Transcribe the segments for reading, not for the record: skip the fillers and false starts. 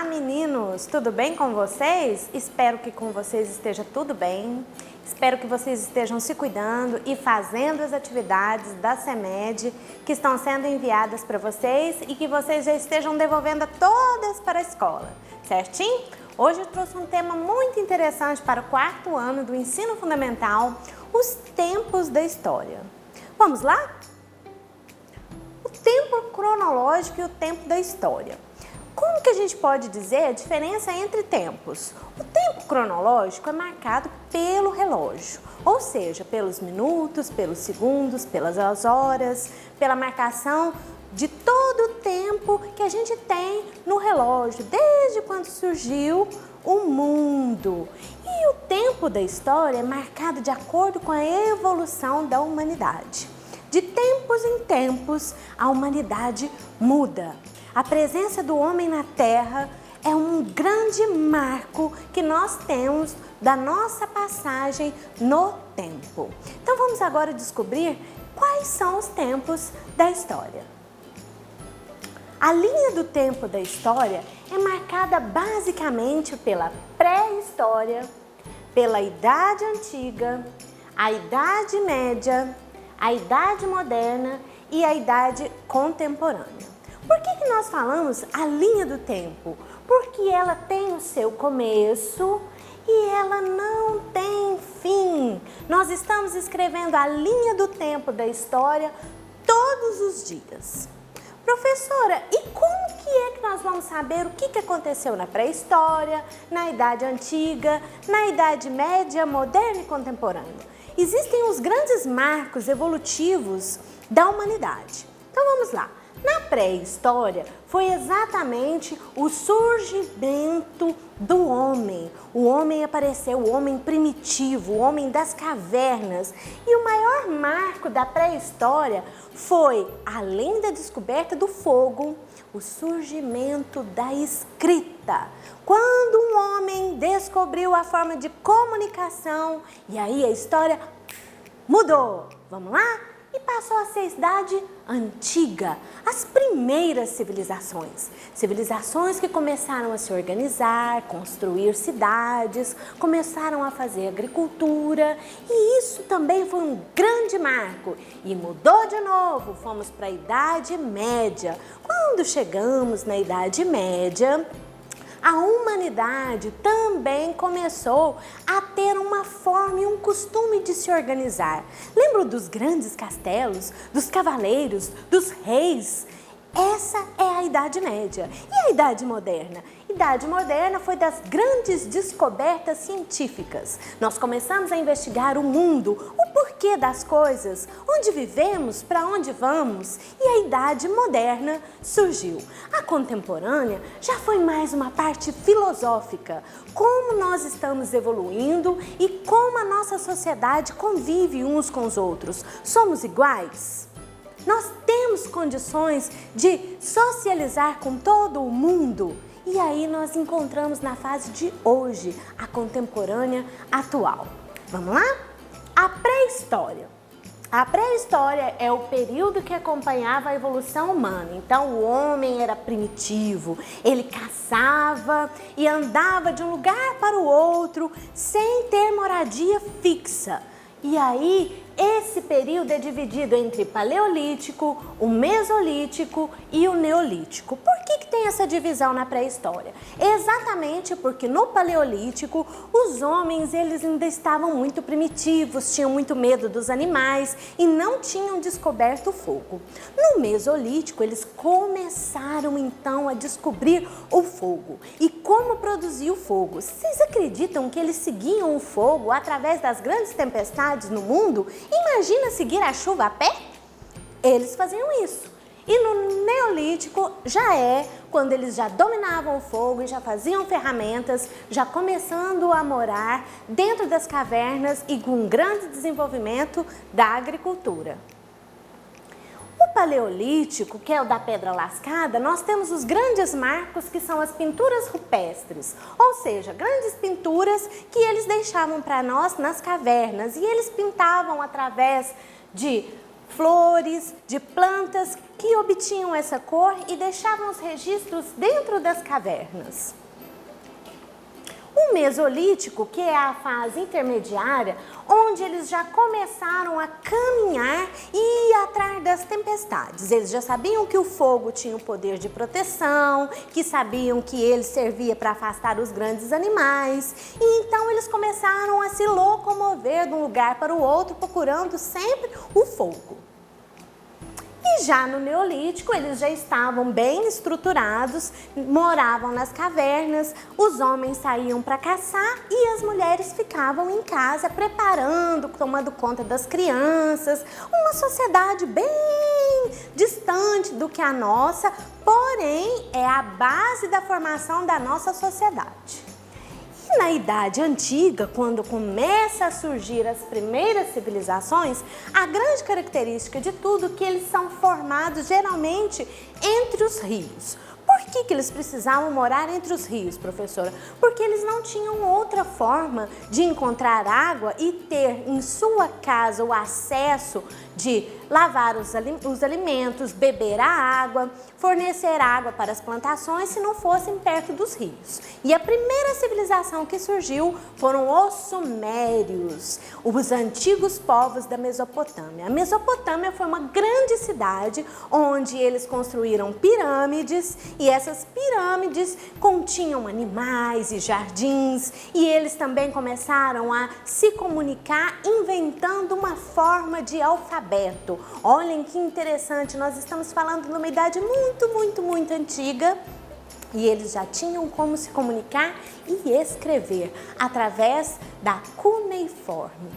Olá, meninos! Tudo bem com vocês? Espero que com vocês esteja tudo bem. Espero que vocês estejam se cuidando e fazendo as atividades da CEMED que estão sendo enviadas para vocês e que vocês já estejam devolvendo todas para a escola, certinho? Hoje eu trouxe um tema muito interessante para o 4º ano do ensino fundamental, os tempos da história. Vamos lá? O tempo cronológico e o tempo da história. Como que a gente pode dizer a diferença entre tempos? O tempo cronológico é marcado pelo relógio, ou seja, pelos minutos, pelos segundos, pelas horas, pela marcação de todo o tempo que a gente tem no relógio, desde quando surgiu o mundo. E o tempo da história é marcado de acordo com a evolução da humanidade. De tempos em tempos, a humanidade muda. A presença do homem na Terra é um grande marco que nós temos da nossa passagem no tempo. Então vamos agora descobrir quais são os tempos da história. A linha do tempo da história é marcada basicamente pela pré-história, pela Idade Antiga, a Idade Média, a Idade Moderna e a Idade Contemporânea. Por que nós falamos a linha do tempo? Porque ela tem o seu começo e ela não tem fim. Nós estamos escrevendo a linha do tempo da história todos os dias. Professora, e como que é que nós vamos saber o que aconteceu na pré-história, na Idade Antiga, na Idade Média, Moderna e Contemporânea? Existem os grandes marcos evolutivos da humanidade. Então vamos lá. Na pré-história foi exatamente o surgimento do homem. O homem apareceu, o homem primitivo, o homem das cavernas. E o maior marco da pré-história foi, além da descoberta do fogo, o surgimento da escrita. Quando um homem descobriu a forma de comunicação, e aí a história mudou. Vamos lá? E passou a ser Idade Antiga, as primeiras civilizações. Civilizações que começaram a se organizar, construir cidades, começaram a fazer agricultura e isso também foi um grande marco. E mudou de novo, fomos para a Idade Média. Quando chegamos na Idade Média, a humanidade também começou a ter uma forma e um costume de se organizar. Lembram dos grandes castelos, dos cavaleiros, dos reis? Essa é a Idade Média. E a Idade Moderna? Idade Moderna foi das grandes descobertas científicas. Nós começamos a investigar o mundo, o porquê das coisas, onde vivemos, para onde vamos. E a Idade Moderna surgiu. A contemporânea já foi mais uma parte filosófica, como nós estamos evoluindo e como a nossa sociedade convive uns com os outros. Somos iguais? Nós temos condições de socializar com todo o mundo? E aí nós encontramos na fase de hoje, a contemporânea atual. Vamos lá? A pré-história. A pré-história é o período que acompanhava a evolução humana. Então o homem era primitivo, ele caçava e andava de um lugar para o outro sem ter moradia fixa. E aí, esse período é dividido entre Paleolítico, o Mesolítico e o Neolítico. Por que tem essa divisão na pré-história? Exatamente porque no Paleolítico, os homens eles ainda estavam muito primitivos, tinham muito medo dos animais e não tinham descoberto o fogo. No Mesolítico, eles começaram então a descobrir o fogo e como produzir o fogo. Vocês acreditam que eles seguiam o fogo através das grandes tempestades no mundo? Imagina seguir a chuva a pé? Eles faziam isso. E no Neolítico já é quando eles já dominavam o fogo e já faziam ferramentas, já começando a morar dentro das cavernas e com um grande desenvolvimento da agricultura. O Paleolítico, que é o da pedra lascada, nós temos os grandes marcos que são as pinturas rupestres, ou seja, grandes pinturas que eles deixavam para nós nas cavernas e eles pintavam através de flores, de plantas que obtinham essa cor e deixavam os registros dentro das cavernas. O Mesolítico, que é a fase intermediária, onde eles já começaram a caminhar e ir atrás das tempestades. Eles já sabiam que o fogo tinha o poder de proteção, que sabiam que ele servia para afastar os grandes animais. E então eles começaram a se locomover de um lugar para o outro, procurando sempre o fogo. E já no Neolítico, eles já estavam bem estruturados, moravam nas cavernas, os homens saíam para caçar e as mulheres ficavam em casa preparando, tomando conta das crianças. Uma sociedade bem distante do que a nossa, porém é a base da formação da nossa sociedade. Na Idade Antiga, quando começa a surgir as primeiras civilizações, a grande característica de tudo é que eles são formados geralmente entre os rios. Por que eles precisavam morar entre os rios, professora? Porque eles não tinham outra forma de encontrar água e ter em sua casa o acesso de lavar os alimentos, beber a água, fornecer água para as plantações se não fossem perto dos rios. E a primeira civilização que surgiu foram os sumérios, os antigos povos da Mesopotâmia. A Mesopotâmia foi uma grande cidade onde eles construíram pirâmides e essas pirâmides continham animais e jardins e eles também começaram a se comunicar inventando uma forma de alfabeto. Olhem que interessante, nós estamos falando de uma idade muito antiga e eles já tinham como se comunicar e escrever através da cuneiforme.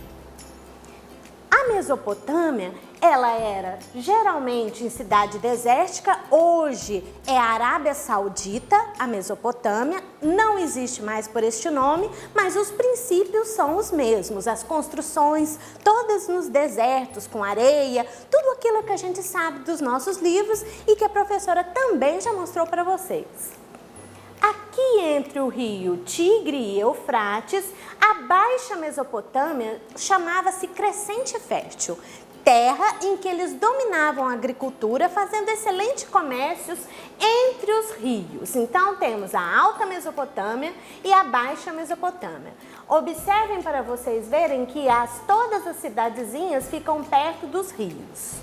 A Mesopotâmia, ela era geralmente em cidade desértica, hoje é a Arábia Saudita, a Mesopotâmia, não existe mais por este nome, mas os princípios são os mesmos, as construções todas nos desertos, com areia, tudo aquilo que a gente sabe dos nossos livros e que a professora também já mostrou para vocês. Aqui entre o rio Tigre e Eufrates, a Baixa Mesopotâmia chamava-se Crescente Fértil, terra em que eles dominavam a agricultura, fazendo excelentes comércios entre os rios. Então temos a Alta Mesopotâmia e a Baixa Mesopotâmia. Observem para vocês verem que todas as cidadezinhas ficam perto dos rios.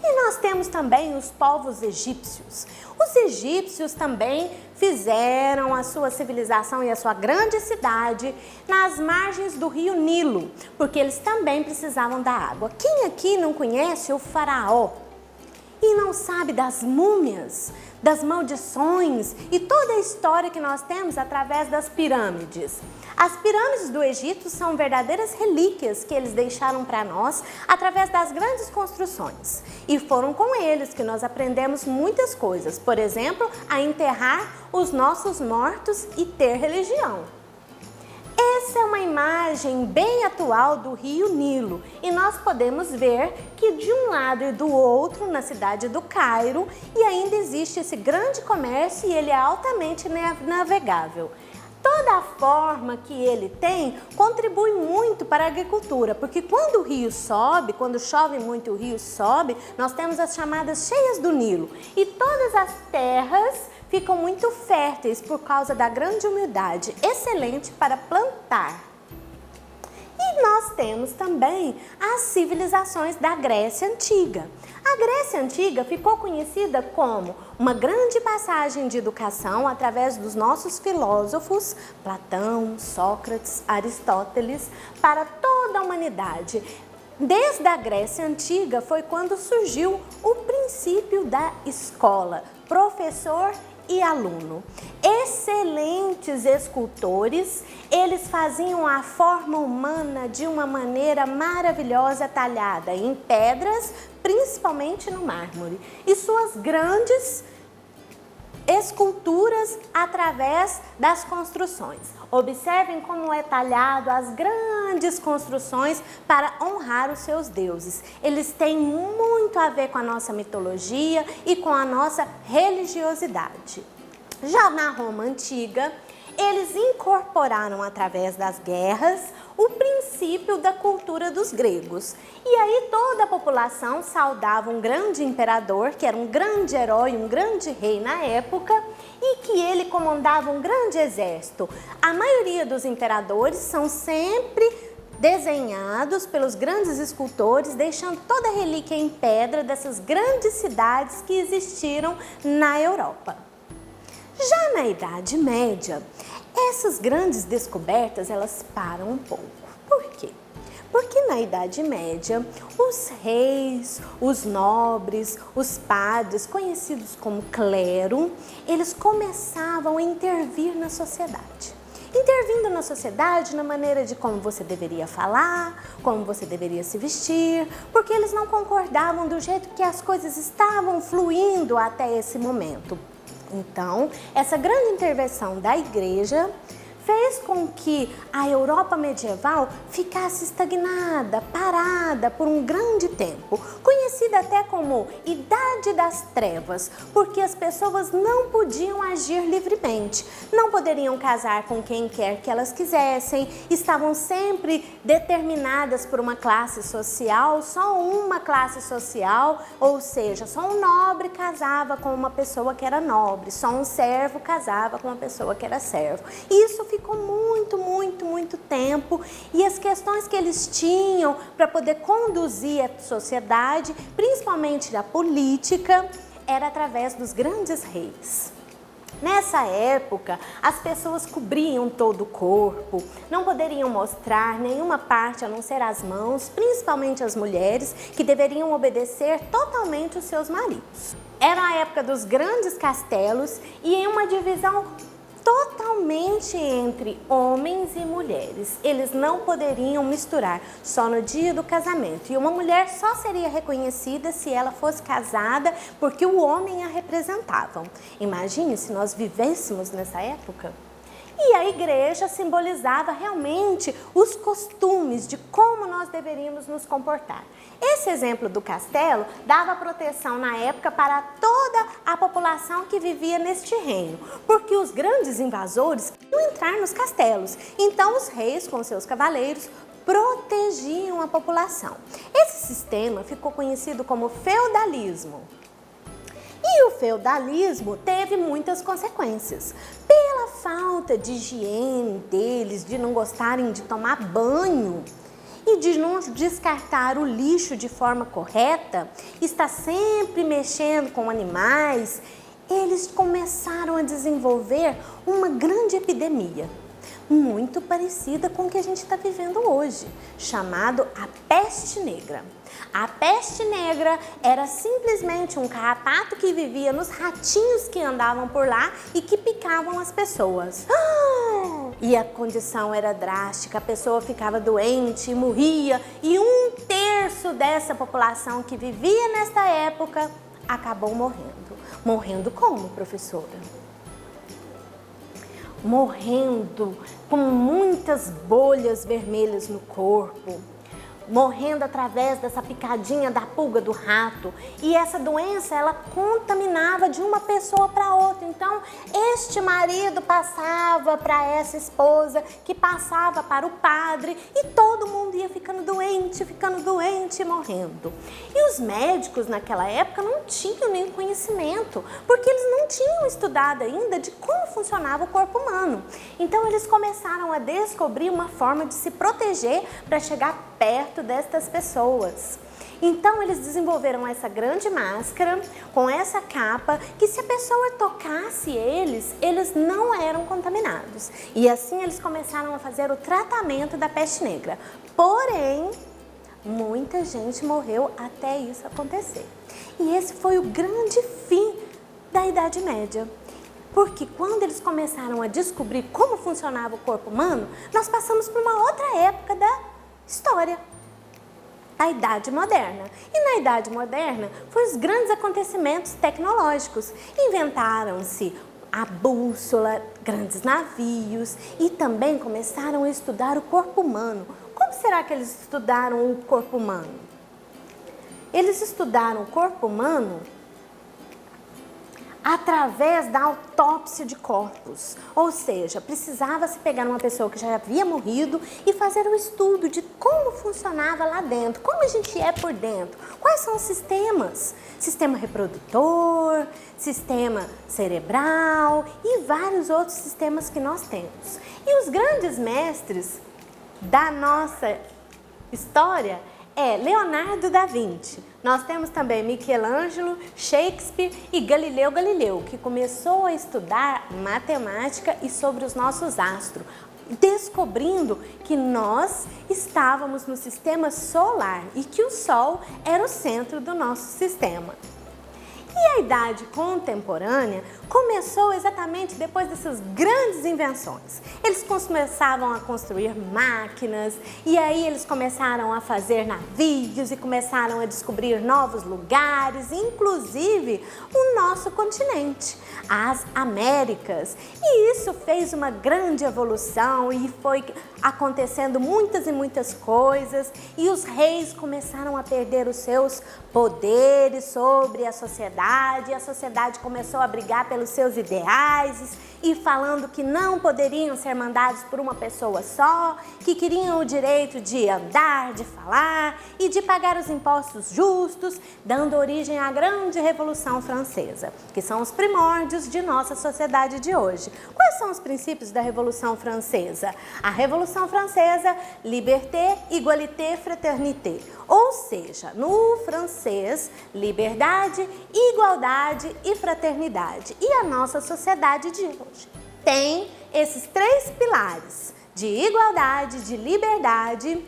E nós temos também os povos egípcios. Os egípcios também fizeram a sua civilização e a sua grande cidade nas margens do rio Nilo, porque eles também precisavam da água. Quem aqui não conhece o faraó e não sabe das múmias, das maldições e toda a história que nós temos através das pirâmides? As pirâmides do Egito são verdadeiras relíquias que eles deixaram para nós através das grandes construções. E foram com eles que nós aprendemos muitas coisas, por exemplo, a enterrar os nossos mortos e ter religião. Essa é uma imagem bem atual do rio Nilo e nós podemos ver que de um lado e do outro, na cidade do Cairo, e ainda existe esse grande comércio e ele é altamente navegável. Toda a forma que ele tem contribui muito para a agricultura, porque quando o rio sobe, quando chove muito e o rio sobe, nós temos as chamadas cheias do Nilo e todas as terras ficam muito férteis por causa da grande umidade, excelente para plantar. E nós temos também as civilizações da Grécia Antiga. A Grécia Antiga ficou conhecida como uma grande passagem de educação através dos nossos filósofos, Platão, Sócrates, Aristóteles, para toda a humanidade. Desde a Grécia Antiga foi quando surgiu o princípio da escola, professor e aluno. Excelentes escultores, eles faziam a forma humana de uma maneira maravilhosa, talhada em pedras, principalmente no mármore, e suas grandes esculturas através das construções. Observem como é talhado as grandes construções para honrar os seus deuses. Eles têm muito a ver com a nossa mitologia e com a nossa religiosidade. Já na Roma Antiga, eles incorporaram através das guerras o princípio da cultura dos gregos. E aí toda a população saudava um grande imperador, que era um grande herói, um grande rei na época, e que ele comandava um grande exército. A maioria dos imperadores são sempre desenhados pelos grandes escultores, deixando toda a relíquia em pedra dessas grandes cidades que existiram na Europa. Já na Idade Média, essas grandes descobertas, elas param um pouco. Por quê? Porque na Idade Média, os reis, os nobres, os padres, conhecidos como clero, eles começavam a intervir na sociedade. Intervindo na sociedade na maneira de como você deveria falar, como você deveria se vestir, porque eles não concordavam do jeito que as coisas estavam fluindo até esse momento. Então, essa grande intervenção da igreja fez com que a Europa medieval ficasse estagnada, parada por um grande tempo, conhecida até como Idade das Trevas, porque as pessoas não podiam agir livremente, não poderiam casar com quem quer que elas quisessem, estavam sempre determinadas por uma classe social, só uma classe social, ou seja, só um nobre casava com uma pessoa que era nobre, só um servo casava com uma pessoa que era servo. Isso ficou muito tempo, e as questões que eles tinham para poder conduzir a sociedade, principalmente a política, era através dos grandes reis. Nessa época, as pessoas cobriam todo o corpo, não poderiam mostrar nenhuma parte a não ser as mãos, principalmente as mulheres, que deveriam obedecer totalmente os seus maridos. Era a época dos grandes castelos e em uma divisão totalmente entre homens e mulheres. Eles não poderiam misturar, só no dia do casamento. E uma mulher só seria reconhecida se ela fosse casada, porque o homem a representava. Imagine se nós vivêssemos nessa época. E a igreja simbolizava realmente os costumes de como nós deveríamos nos comportar. Esse exemplo do castelo dava proteção na época para toda a população que vivia neste reino, porque os grandes invasores iam entrar nos castelos. Então os reis com seus cavaleiros protegiam a população. Esse sistema ficou conhecido como feudalismo. E o feudalismo teve muitas consequências. Pela falta de higiene deles, de não gostarem de tomar banho e de não descartar o lixo de forma correta, está sempre mexendo com animais, eles começaram a desenvolver uma grande epidemia, muito parecida com o que a gente está vivendo hoje, chamado a peste negra. A peste negra era simplesmente um carrapato que vivia nos ratinhos que andavam por lá e que picavam as pessoas. E a condição era drástica, a pessoa ficava doente e morria, e 1/3 dessa população que vivia nesta época acabou morrendo. Morrendo como, professora? Morrendo com muitas bolhas vermelhas no corpo, morrendo através dessa picadinha da pulga do rato. E essa doença, ela contaminava de uma pessoa para outra. Então, este marido passava para essa esposa, que passava para o padre, e todo mundo ia ficando doente e morrendo. E os médicos naquela época não tinham nenhum conhecimento, porque eles não tinham estudado ainda de como funcionava o corpo humano. Então, eles começaram a descobrir uma forma de se proteger para chegar perto destas pessoas. Então eles desenvolveram essa grande máscara com essa capa que, se a pessoa tocasse eles não eram contaminados. E assim eles começaram a fazer o tratamento da peste negra. Porém, muita gente morreu até isso acontecer. E esse foi o grande fim da Idade Média. Porque quando eles começaram a descobrir como funcionava o corpo humano, nós passamos por uma outra época da história, a Idade Moderna. E na Idade Moderna foram os grandes acontecimentos tecnológicos. Inventaram-se a bússola, grandes navios, e também começaram a estudar o corpo humano. Como será que eles estudaram o corpo humano? Eles estudaram o corpo humano através da autópsia de corpos. Ou seja, precisava se pegar uma pessoa que já havia morrido e fazer um estudo de como funcionava lá dentro, como a gente é por dentro, quais são os sistemas, sistema reprodutor, sistema cerebral e vários outros sistemas que nós temos. E os grandes mestres da nossa história é Leonardo da Vinci. Nós temos também Michelangelo, Shakespeare e Galileu Galileu, que começou a estudar matemática e sobre os nossos astros, descobrindo que nós estávamos no sistema solar e que o Sol era o centro do nosso sistema. E a Idade Contemporânea começou exatamente depois dessas grandes invenções. Eles começavam a construir máquinas e aí eles começaram a fazer navios e começaram a descobrir novos lugares, inclusive o nosso continente, as Américas. E isso fez uma grande evolução e foi acontecendo muitas e muitas coisas e os reis começaram a perder os seus poderes sobre a sociedade começou a brigar pelos seus ideais e falando que não poderiam ser mandados por uma pessoa só, que queriam o direito de andar, de falar e de pagar os impostos justos, dando origem à grande Revolução Francesa, que são os primórdios de nossa sociedade de hoje. Quais são os princípios da Revolução Francesa? A Revolução Francesa, liberté, égalité, fraternité. Ou seja, no francês, liberdade, igualdade e fraternidade. E a nossa sociedade de hoje tem esses três pilares de igualdade, de liberdade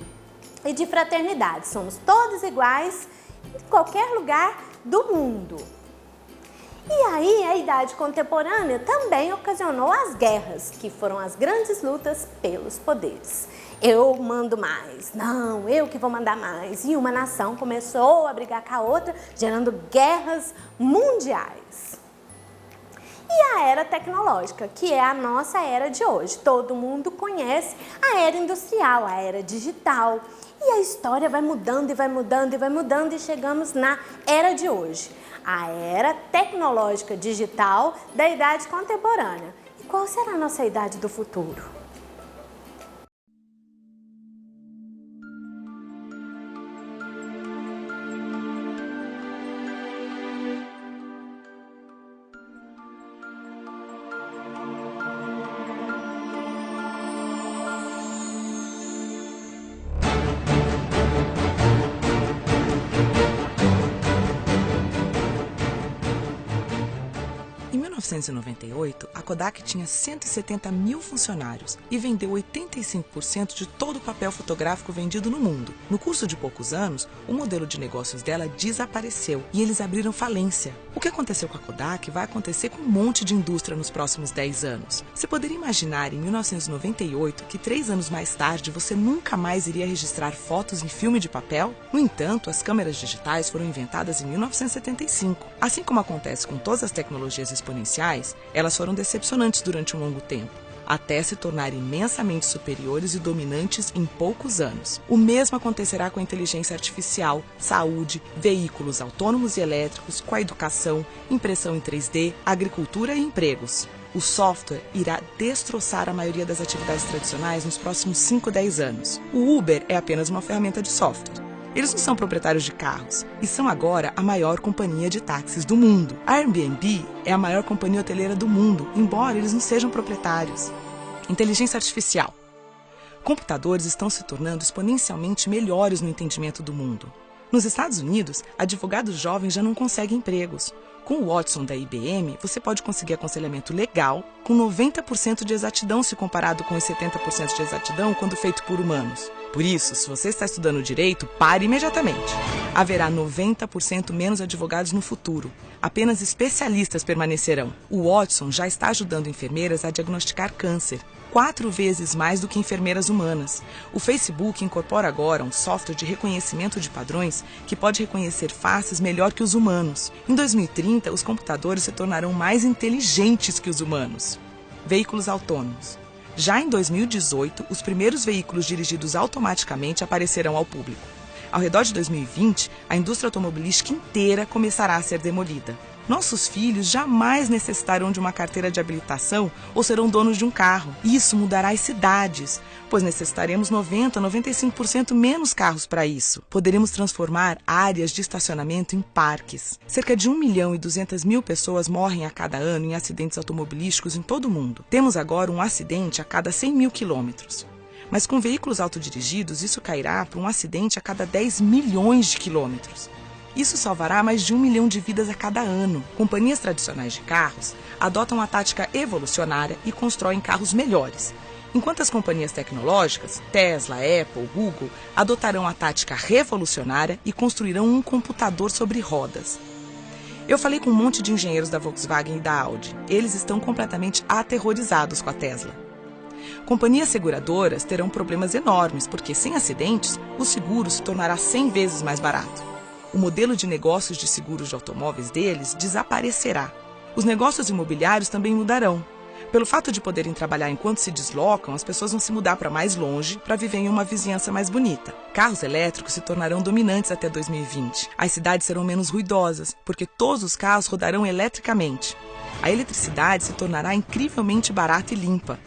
e de fraternidade. Somos todos iguais em qualquer lugar do mundo. E aí a Idade Contemporânea também ocasionou as guerras, que foram as grandes lutas pelos poderes. Eu mando mais, não, eu que vou mandar mais. E uma nação começou a brigar com a outra, gerando guerras mundiais. E a era tecnológica, que é a nossa era de hoje. Todo mundo conhece a era industrial, a era digital. E a história vai mudando e vai mudando e vai mudando e chegamos na era de hoje. A era tecnológica digital da Idade Contemporânea. E qual será a nossa idade do futuro? Em 1998, a Kodak tinha 170 mil funcionários e vendeu 85% de todo o papel fotográfico vendido no mundo. No curso de poucos anos, o modelo de negócios dela desapareceu e eles abriram falência. O que aconteceu com a Kodak vai acontecer com um monte de indústria nos próximos 10 anos. Você poderia imaginar, em 1998, que 3 anos mais tarde você nunca mais iria registrar fotos em filme de papel? No entanto, as câmeras digitais foram inventadas em 1975. Assim como acontece com todas as tecnologias exponenciais, elas foram decepcionantes durante um longo tempo, até se tornarem imensamente superiores e dominantes em poucos anos. O mesmo acontecerá com a inteligência artificial, saúde, veículos autônomos e elétricos, com a educação, impressão em 3D, agricultura e empregos. O software irá destroçar a maioria das atividades tradicionais nos próximos 5 a 10 anos. O Uber é apenas uma ferramenta de software. Eles não são proprietários de carros e são agora a maior companhia de táxis do mundo. A Airbnb é a maior companhia hoteleira do mundo, embora eles não sejam proprietários. Inteligência artificial. Computadores estão se tornando exponencialmente melhores no entendimento do mundo. Nos Estados Unidos, advogados jovens já não conseguem empregos. Com o Watson da IBM, você pode conseguir aconselhamento legal com 90% de exatidão se comparado com os 70% de exatidão quando feito por humanos. Por isso, se você está estudando direito, pare imediatamente. Haverá 90% menos advogados no futuro. Apenas especialistas permanecerão. O Watson já está ajudando enfermeiras a diagnosticar câncer, 4 vezes mais do que enfermeiras humanas. O Facebook incorpora agora um software de reconhecimento de padrões que pode reconhecer faces melhor que os humanos. Em 2030, os computadores se tornarão mais inteligentes que os humanos. Veículos autônomos. Já em 2018, os primeiros veículos dirigidos automaticamente aparecerão ao público. Ao redor de 2020, a indústria automobilística inteira começará a ser demolida. Nossos filhos jamais necessitarão de uma carteira de habilitação ou serão donos de um carro. Isso mudará as cidades, pois necessitaremos 90-95% menos carros para isso. Poderemos transformar áreas de estacionamento em parques. Cerca de 1.200.000 pessoas morrem a cada ano em acidentes automobilísticos em todo o mundo. Temos agora um acidente a cada 100.000 quilômetros. Mas com veículos autodirigidos, isso cairá para um acidente a cada 10 milhões de quilômetros. Isso salvará mais de 1 milhão de vidas a cada ano. Companhias tradicionais de carros adotam a tática evolucionária e constroem carros melhores, enquanto as companhias tecnológicas, Tesla, Apple, Google, adotarão a tática revolucionária e construirão um computador sobre rodas. Eu falei com um monte de engenheiros da Volkswagen e da Audi. Eles estão completamente aterrorizados com a Tesla. Companhias seguradoras terão problemas enormes, porque sem acidentes, o seguro se tornará 100 vezes mais barato. O modelo de negócios de seguros de automóveis deles desaparecerá. Os negócios imobiliários também mudarão. Pelo fato de poderem trabalhar enquanto se deslocam, as pessoas vão se mudar para mais longe para viver em uma vizinhança mais bonita. Carros elétricos se tornarão dominantes até 2020. As cidades serão menos ruidosas, porque todos os carros rodarão eletricamente. A eletricidade se tornará incrivelmente barata e limpa.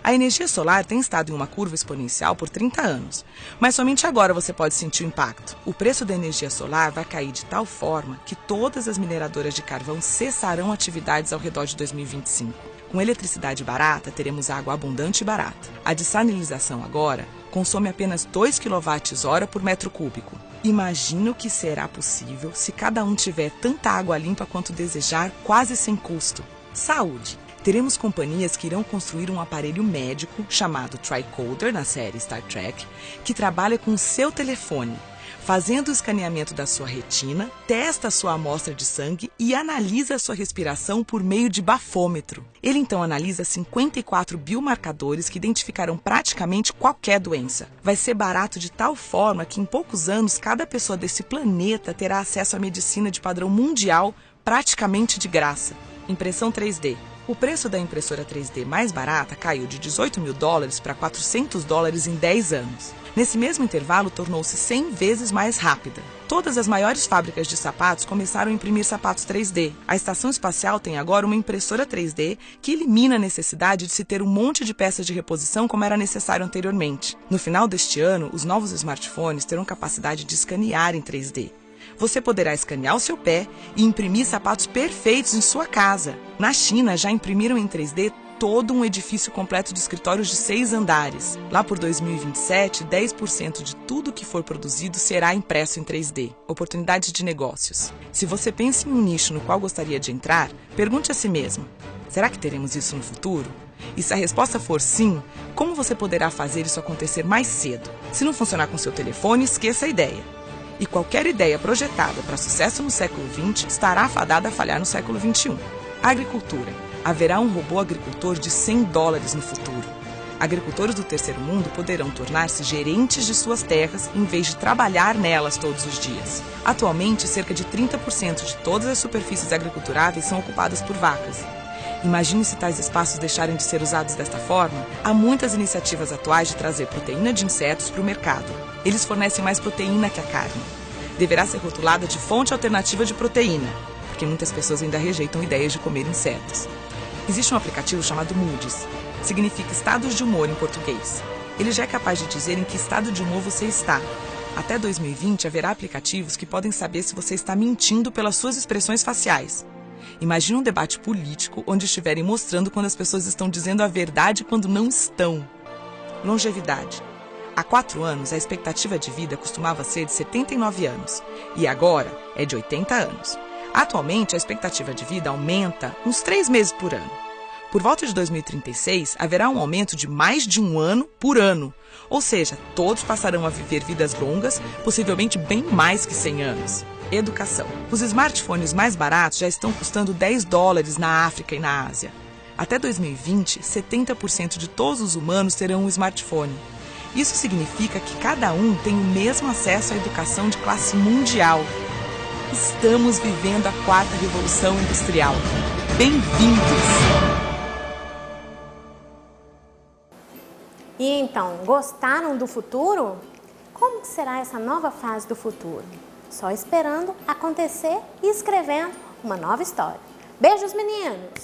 A energia solar tem estado em uma curva exponencial por 30 anos, mas somente agora você pode sentir o impacto. O preço da energia solar vai cair de tal forma que todas as mineradoras de carvão cessarão atividades ao redor de 2025. Com eletricidade barata, teremos água abundante e barata. A dessalinização agora consome apenas 2 kWh por metro cúbico. Imagina o que será possível se cada um tiver tanta água limpa quanto desejar, quase sem custo. Saúde. Teremos companhias que irão construir um aparelho médico chamado Tricorder, na série Star Trek, que trabalha com o seu telefone, fazendo o escaneamento da sua retina, testa a sua amostra de sangue e analisa a sua respiração por meio de bafômetro. Ele então analisa 54 biomarcadores que identificarão praticamente qualquer doença. Vai ser barato de tal forma que em poucos anos cada pessoa desse planeta terá acesso à medicina de padrão mundial praticamente de graça. Impressão 3D. O preço da impressora 3D mais barata caiu de $18 mil para $400 em 10 anos. Nesse mesmo intervalo, tornou-se 100 vezes mais rápida. Todas as maiores fábricas de sapatos começaram a imprimir sapatos 3D. A estação espacial tem agora uma impressora 3D que elimina a necessidade de se ter um monte de peças de reposição como era necessário anteriormente. No final deste ano, os novos smartphones terão capacidade de escanear em 3D. Você poderá escanear o seu pé e imprimir sapatos perfeitos em sua casa. Na China, já imprimiram em 3D todo um edifício completo de escritórios de 6 andares. Lá por 2027, 10% de tudo que for produzido será impresso em 3D. Oportunidades de negócios. Se você pensa em um nicho no qual gostaria de entrar, pergunte a si mesmo: será que teremos isso no futuro? E se a resposta for sim, como você poderá fazer isso acontecer mais cedo? Se não funcionar com seu telefone, esqueça a ideia. E qualquer ideia projetada para sucesso no século XX estará fadada a falhar no século XXI. Agricultura. Haverá um robô agricultor de $100 no futuro. Agricultores do terceiro mundo poderão tornar-se gerentes de suas terras em vez de trabalhar nelas todos os dias. Atualmente, cerca de 30% de todas as superfícies agriculturáveis são ocupadas por vacas. Imagine se tais espaços deixarem de ser usados desta forma. Há muitas iniciativas atuais de trazer proteína de insetos para o mercado. Eles fornecem mais proteína que a carne. Deverá ser rotulada de fonte alternativa de proteína, porque muitas pessoas ainda rejeitam ideias de comer insetos. Existe um aplicativo chamado Moody's. Significa estados de humor em português. Ele já é capaz de dizer em que estado de humor você está. Até 2020 haverá aplicativos que podem saber se você está mentindo pelas suas expressões faciais. Imagine um debate político onde estiverem mostrando quando as pessoas estão dizendo a verdade e quando não estão. Longevidade. Há 4 anos, a expectativa de vida costumava ser de 79 anos e agora é de 80 anos. Atualmente, a expectativa de vida aumenta uns 3 meses por ano. Por volta de 2036, haverá um aumento de mais de 1 ano por ano. Ou seja, todos passarão a viver vidas longas, possivelmente bem mais que 100 anos. Educação. Os smartphones mais baratos já estão custando $10 na África e na Ásia. Até 2020, 70% de todos os humanos terão um smartphone. Isso significa que cada um tem o mesmo acesso à educação de classe mundial. Estamos vivendo a 4ª Revolução Industrial. Bem-vindos! E então, gostaram do futuro? Como que será essa nova fase do futuro? Só esperando acontecer e escrevendo uma nova história. Beijos, meninos!